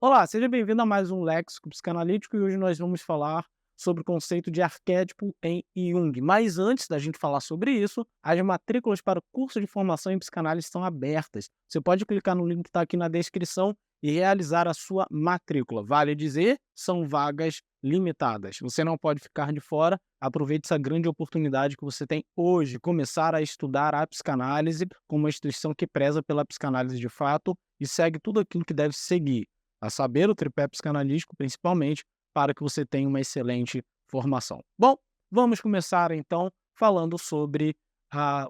Olá, seja bem-vindo a mais um Léxico Psicanalítico e hoje nós vamos falar sobre o conceito de arquétipo em Jung. Mas antes da gente falar sobre isso, as matrículas para o curso de formação em psicanálise estão abertas. Você pode clicar no link que está aqui na descrição e realizar a sua matrícula. Vale dizer, são vagas limitadas. Você não pode ficar de fora. Aproveite essa grande oportunidade que você tem hoje, começar a estudar a psicanálise com uma instituição que preza pela psicanálise de fato e segue tudo aquilo que deve seguir a saber o tripé psicanalítico, principalmente, para que você tenha uma excelente formação. Bom, vamos começar então falando sobre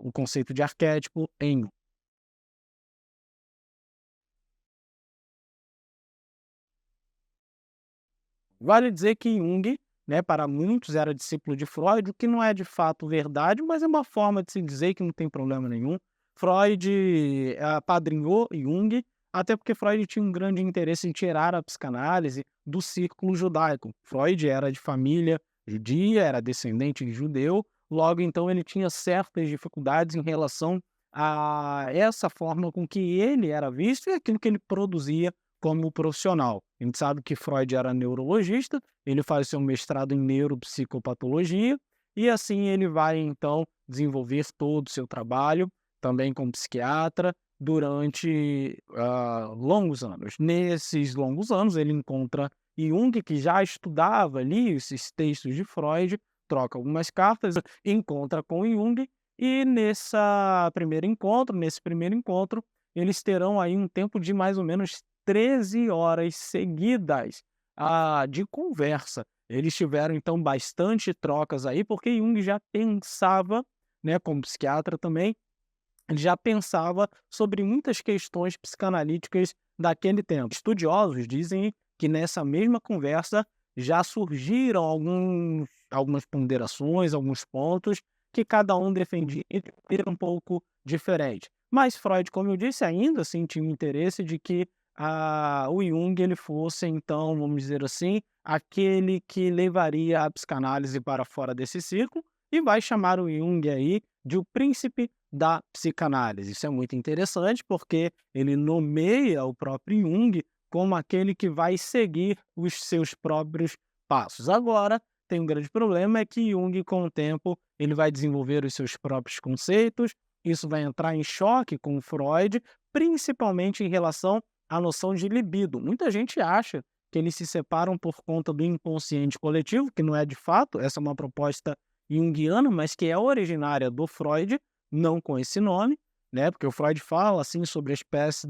o conceito de arquétipo em Jung. Vale dizer que Jung, né, para muitos era discípulo de Freud, o que não é de fato verdade, mas é uma forma de se dizer que não tem problema nenhum. Freud apadrinhou Jung, até porque Freud tinha um grande interesse em tirar a psicanálise do círculo judaico. Freud era de família judia, era descendente de judeu, logo então ele tinha certas dificuldades em relação a essa forma com que ele era visto e aquilo que ele produzia como profissional. A gente sabe que Freud era neurologista, ele faz seu mestrado em neuropsicopatologia e assim ele vai então desenvolver todo o seu trabalho também como psiquiatra durante longos anos. Nesses longos anos ele encontra Jung, que já estudava ali esses textos de Freud, troca algumas cartas, encontra com Jung e nesse primeiro encontro, eles terão aí um tempo de mais ou menos 13 horas seguidas, de conversa. Eles tiveram, então, bastante trocas aí, porque Jung já pensava, né, como psiquiatra também, ele já pensava sobre muitas questões psicanalíticas daquele tempo. Estudiosos dizem que nessa mesma conversa já surgiram algumas ponderações, alguns pontos que cada um defendia de maneira um pouco diferente. Mas Freud, como eu disse, ainda assim tinha o interesse de que o Jung ele fosse, então, vamos dizer assim, aquele que levaria a psicanálise para fora desse círculo e vai chamar o Jung aí de o príncipe da psicanálise. Isso é muito interessante porque ele nomeia o próprio Jung como aquele que vai seguir os seus próprios passos. Agora, tem um grande problema, é que Jung, com o tempo, ele vai desenvolver os seus próprios conceitos, isso vai entrar em choque com Freud, principalmente em relação à noção de libido. Muita gente acha que eles se separam por conta do inconsciente coletivo, que não é de fato, essa é uma proposta junguiana, mas que é originária do Freud, não com esse nome, né? Porque o Freud fala assim sobre a espécie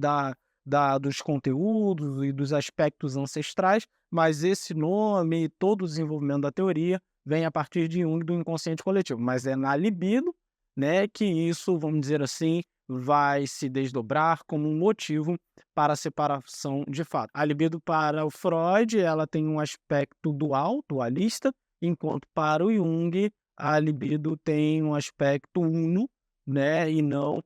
dos conteúdos e dos aspectos ancestrais, mas esse nome e todo o desenvolvimento da teoria vem a partir de Jung do inconsciente coletivo. Mas é na libido, né, que isso, vamos dizer assim, vai se desdobrar como um motivo para a separação de fato. A libido para o Freud, ela tem um aspecto dual, dualista, enquanto para o Jung a libido tem um aspecto uno, né, e não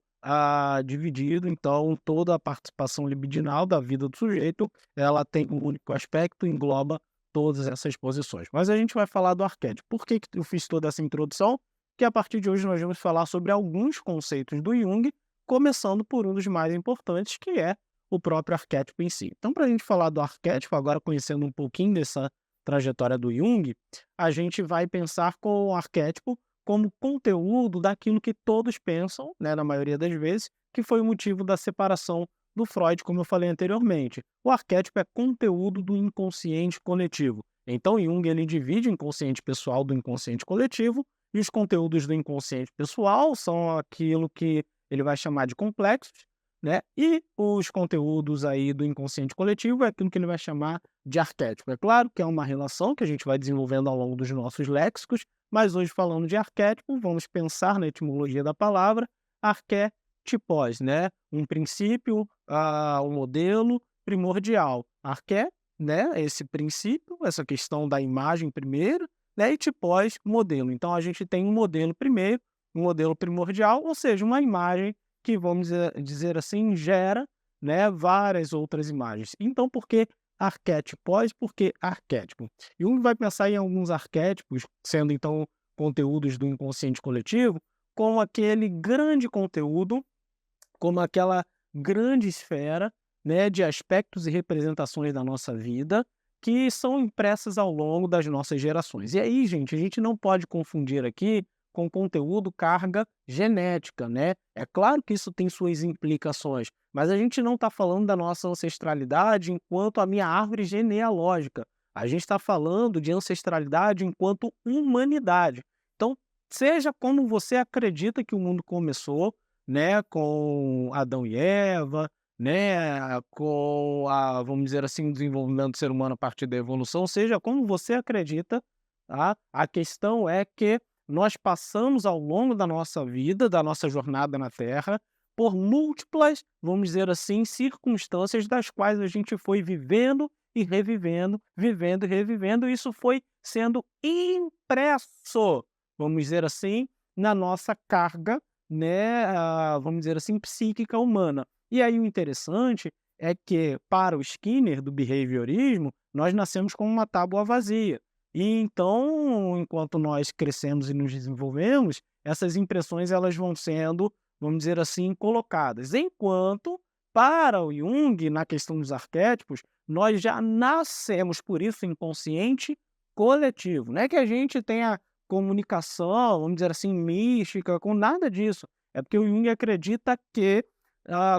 dividido. Então, toda a participação libidinal da vida do sujeito, ela tem um único aspecto, engloba todas essas posições. Mas a gente vai falar do arquétipo. Por que que eu fiz toda essa introdução? Que a partir de hoje nós vamos falar sobre alguns conceitos do Jung, começando por um dos mais importantes, que é o próprio arquétipo em si. Então, para a gente falar do arquétipo, agora conhecendo um pouquinho dessa trajetória do Jung, a gente vai pensar com o arquétipo como conteúdo daquilo que todos pensam, né, na maioria das vezes, que foi o motivo da separação do Freud, como eu falei anteriormente. O arquétipo é conteúdo do inconsciente coletivo. Então, Jung ele divide o inconsciente pessoal do inconsciente coletivo, e os conteúdos do inconsciente pessoal são aquilo que ele vai chamar de complexos, né? E os conteúdos aí do inconsciente coletivo é aquilo que ele vai chamar de arquétipo. É claro que é uma relação que a gente vai desenvolvendo ao longo dos nossos léxicos, mas hoje falando de arquétipo, vamos pensar na etimologia da palavra, arquétipos, né? Um princípio, um modelo primordial. Arqué, né? Esse princípio, essa questão da imagem primeiro, né? E tipós, modelo. Então a gente tem um modelo primeiro, um modelo primordial, ou seja, uma imagem que, vamos dizer assim, gera, né, várias outras imagens. Então, por que arquétipos? Por que arquétipo? Jung vai pensar em alguns arquétipos, sendo então conteúdos do inconsciente coletivo, como aquele grande conteúdo, como aquela grande esfera, né, de aspectos e representações da nossa vida que são impressas ao longo das nossas gerações. E aí, gente, a gente não pode confundir aqui com conteúdo carga genética, né? É claro que isso tem suas implicações, mas a gente não está falando da nossa ancestralidade enquanto a minha árvore genealógica. A gente está falando de ancestralidade enquanto humanidade. Então, seja como você acredita que o mundo começou, né, com Adão e Eva, né, com a, vamos dizer assim, o desenvolvimento do ser humano a partir da evolução, seja como você acredita, tá? A questão é que nós passamos ao longo da nossa vida, da nossa jornada na Terra, por múltiplas, vamos dizer assim, circunstâncias das quais a gente foi vivendo e revivendo, vivendo e revivendo, e isso foi sendo impresso, vamos dizer assim, na nossa carga, né, vamos dizer assim, psíquica humana. E aí o interessante é que, para o Skinner, do behaviorismo, nós nascemos com uma tábua vazia. E então, enquanto nós crescemos e nos desenvolvemos, essas impressões elas vão sendo, vamos dizer assim, colocadas. Enquanto, para o Jung, na questão dos arquétipos, nós já nascemos, por isso, inconsciente coletivo. Não é que a gente tenha comunicação, vamos dizer assim, mística, com nada disso. É porque o Jung acredita que,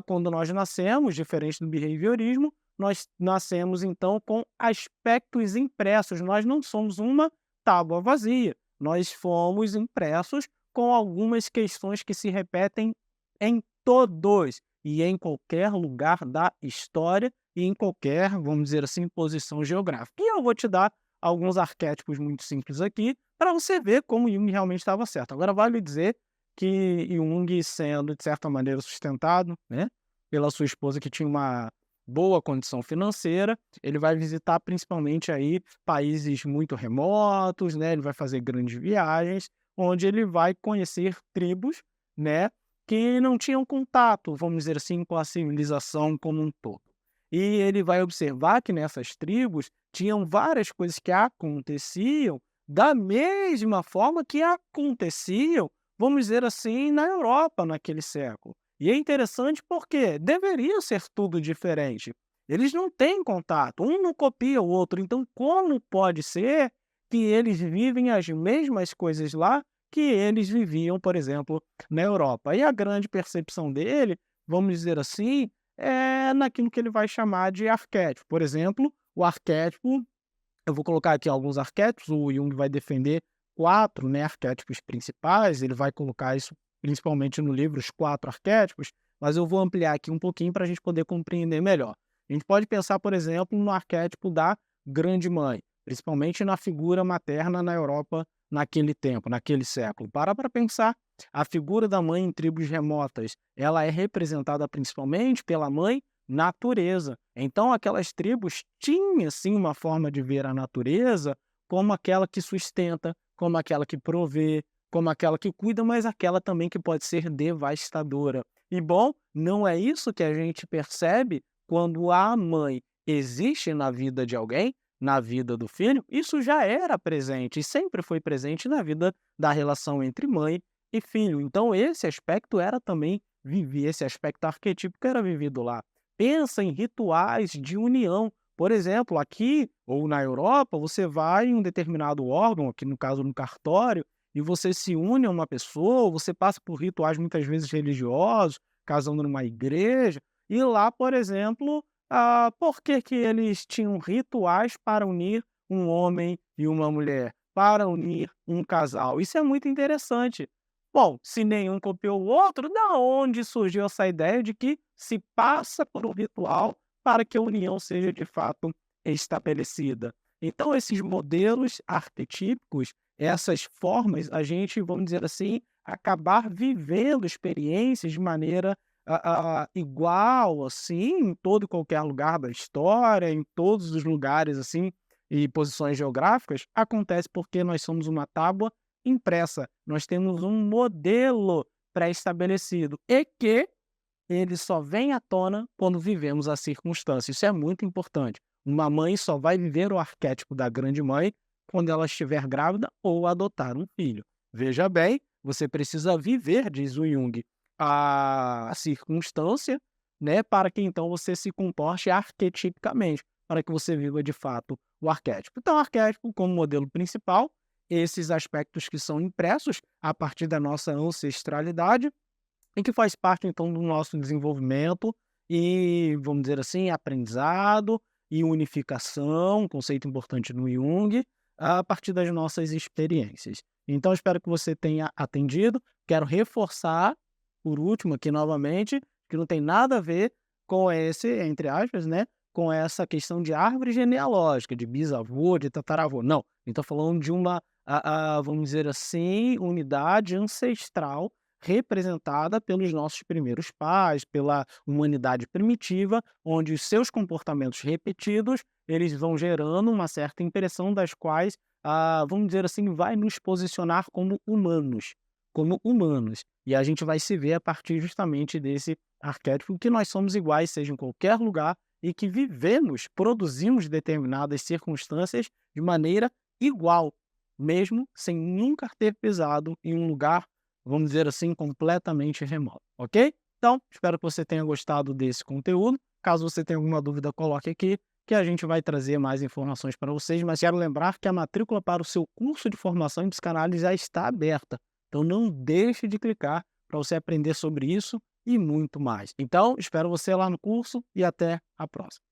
quando nós nascemos, diferente do behaviorismo, nós nascemos, então, com aspectos impressos. Nós não somos uma tábua vazia. Nós fomos impressos com algumas questões que se repetem em todos e em qualquer lugar da história e em qualquer, vamos dizer assim, posição geográfica. E eu vou te dar alguns arquétipos muito simples aqui para você ver como Jung realmente estava certo. Agora, vale dizer que Jung, sendo, de certa maneira, sustentado, né, pela sua esposa, que tinha uma boa condição financeira, ele vai visitar principalmente aí países muito remotos, né? Ele vai fazer grandes viagens, onde ele vai conhecer tribos, né, que não tinham contato, vamos dizer assim, com a civilização como um todo. E ele vai observar que nessas tribos tinham várias coisas que aconteciam da mesma forma que aconteciam, vamos dizer assim, na Europa naquele século. E é interessante porque deveria ser tudo diferente. Eles não têm contato, um não copia o outro. Então, como pode ser que eles vivem as mesmas coisas lá que eles viviam, por exemplo, na Europa? E a grande percepção dele, vamos dizer assim, é naquilo que ele vai chamar de arquétipo. Por exemplo, o arquétipo, eu vou colocar aqui alguns arquétipos, o Jung vai defender 4, né, arquétipos principais, ele vai colocar isso principalmente no livro, os 4 arquétipos, mas eu vou ampliar aqui um pouquinho para a gente poder compreender melhor. A gente pode pensar, por exemplo, no arquétipo da grande mãe, principalmente na figura materna na Europa naquele tempo, naquele século. Para pensar, a figura da mãe em tribos remotas, ela é representada principalmente pela mãe natureza. Então, aquelas tribos tinham, sim, uma forma de ver a natureza como aquela que sustenta, como aquela que provê, como aquela que cuida, mas aquela também que pode ser devastadora. E, bom, não é isso que a gente percebe quando a mãe existe na vida de alguém, na vida do filho? Isso já era presente e sempre foi presente na vida da relação entre mãe e filho. Então, esse aspecto era também vivido, esse aspecto arquetípico era vivido lá. Pensa em rituais de união. Por exemplo, aqui ou na Europa, você vai em um determinado órgão, aqui no caso no cartório, e você se une a uma pessoa, você passa por rituais muitas vezes religiosos, casando numa igreja, e lá, por exemplo, por que que eles tinham rituais para unir um homem e uma mulher, para unir um casal? Isso é muito interessante. Bom, se nenhum copiou o outro, da onde surgiu essa ideia de que se passa por um ritual para que a união seja de fato estabelecida? Então, esses modelos arquetípicos, essas formas, a gente, vamos dizer assim, acabar vivendo experiências de maneira igual, assim, em todo e qualquer lugar da história, em todos os lugares, assim, e posições geográficas, acontece porque nós somos uma tábua impressa. Nós temos um modelo pré-estabelecido e que ele só vem à tona quando vivemos a circunstância. Isso é muito importante. Uma mãe só vai viver o arquétipo da grande mãe quando ela estiver grávida ou adotar um filho. Veja bem, você precisa viver, diz o Jung, a circunstância, né, para que então você se comporte arquetipicamente, para que você viva de fato o arquétipo. Então, o arquétipo como modelo principal, esses aspectos que são impressos a partir da nossa ancestralidade e que faz parte então do nosso desenvolvimento e, vamos dizer assim, aprendizado e unificação, um conceito importante no Jung, a partir das nossas experiências. Então, espero que você tenha atendido. Quero reforçar, por último, aqui novamente, que não tem nada a ver com esse, entre aspas, né, com essa questão de árvore genealógica, de bisavô, de tataravô. Não, estou falando de uma, vamos dizer assim, unidade ancestral representada pelos nossos primeiros pais, pela humanidade primitiva, onde os seus comportamentos repetidos, eles vão gerando uma certa impressão das quais, vamos dizer assim, vai nos posicionar como humanos, como humanos. E a gente vai se ver a partir justamente desse arquétipo que nós somos iguais, seja em qualquer lugar, e que vivemos, produzimos determinadas circunstâncias de maneira igual, mesmo sem nunca ter pisado em um lugar, vamos dizer assim, completamente remoto, ok? Então, espero que você tenha gostado desse conteúdo. Caso você tenha alguma dúvida, coloque aqui, que a gente vai trazer mais informações para vocês. Mas quero lembrar que a matrícula para o seu curso de formação em psicanálise já está aberta. Então, não deixe de clicar para você aprender sobre isso e muito mais. Então, espero você lá no curso e até a próxima.